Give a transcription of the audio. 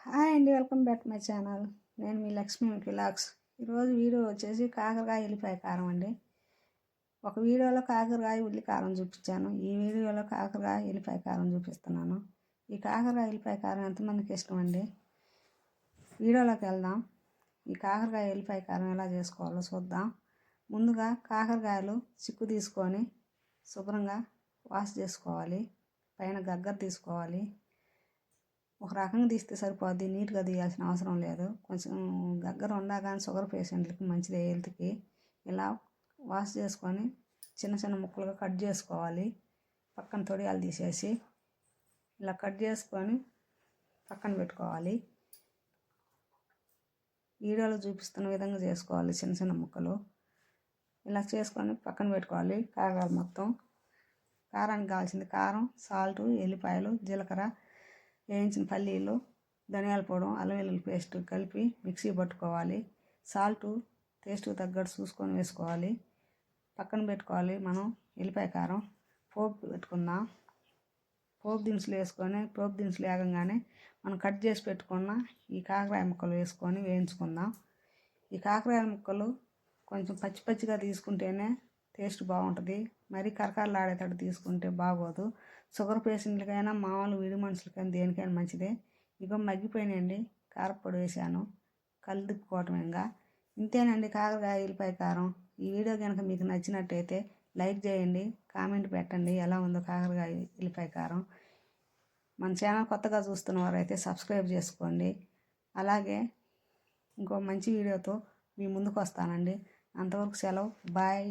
Hi అండి, welcome back my channel. నేను మీ Lakshmi vlogs. ఈరోజు వీడియో వచ్చేసి కాకరకాయ ఎల్లిపాయ కారం అండి. ఒక వీడియోలో కాకరకాయ ఉల్లి కారం చూపించాను, ఈ వీడియోలో కాకరకాయ ఎల్లిపాయ కారం చూపిస్తున్నాను. ఈ కాకరకాయ ఎల్లిపాయ కారం ఎంతమందికి ఇష్టం అండి? వీడియోలోకి వెళ్దాం. ఈ కాకరకాయ ఎల్లిపాయ కారం ఎలా చేసుకోవాలో చూద్దాం. ముందుగా కాకరకాయలు చిక్కు తీసుకొని శుభ్రంగా వాష్ చేసుకోవాలి. పైన గగ్గర తీసుకోవాలి. ఒక రకంగా తీస్తే సరిపోద్ది, నీట్గా తీయాల్సిన అవసరం లేదు. కొంచెం గగ్గర ఉన్నా కానీ షుగర్ పేషెంట్లకి మంచిది హెల్త్కి. ఇలా వాష్ చేసుకొని చిన్న చిన్న ముక్కలుగా కట్ చేసుకోవాలి. పక్కన తొడియాలు తీసేసి ఇలా కట్ చేసుకొని పక్కన పెట్టుకోవాలి. వీడియోలో చూపిస్తున్న విధంగా చేసుకోవాలి. చిన్న చిన్న ముక్కలు ఇలా చేసుకొని పక్కన పెట్టుకోవాలి. కారాలు మొత్తం కారానికి కావాల్సింది కారం, సాల్ట్, ఎల్లిపాయలు, జీలకర్ర, వేయించిన పల్లీలు, ధనియాల పొడి, అల్లం వెల్లుల్లి పేస్ట్ కలిపి మిక్సీ పట్టుకోవాలి. సాల్ట్ టేస్ట్కి తగ్గట్టు చూసుకొని వేసుకోవాలి. పక్కన పెట్టుకోవాలి. మనం ఎల్లిపాయ కారం పోపు పెట్టుకుందాం. పోపు దినుసులు వేసుకొని పోపు దినుసులు వేగంగానే మనం కట్ చేసి పెట్టుకున్న ఈ కాకరాయ ముక్కలు వేసుకొని వేయించుకుందాం. ఈ కాకరాయ ముక్కలు కొంచెం పచ్చి పచ్చిగా తీసుకుంటేనే టేస్ట్ బాగుంటుంది. మరీ కరకరలాడేటట్టు తీసుకుంటే బాగోదు. షుగర్ పేషెంట్లకైనా మామూలు విడి మనుషులకైనా దేనికైనా మంచిదే. ఇక మగ్గిపోయినాయండి, కారపొడి వేసాను, కలుపుకోవటమేగా. ఇంతేనండి కాకరకాయ ఎల్లిపాయ కారం. ఈ వీడియో కనుక మీకు నచ్చినట్టయితే లైక్ చేయండి, కామెంట్ పెట్టండి ఎలా ఉందో కాకరకాయ ఎల్లిపాయ కారం. మన ఛానల్ కొత్తగా చూస్తున్న వారైతే సబ్స్క్రైబ్ చేసుకోండి. అలాగే ఇంకో మంచి వీడియోతో మీ ముందుకు వస్తానండి. అంతవరకు సెలవు, బాయ్.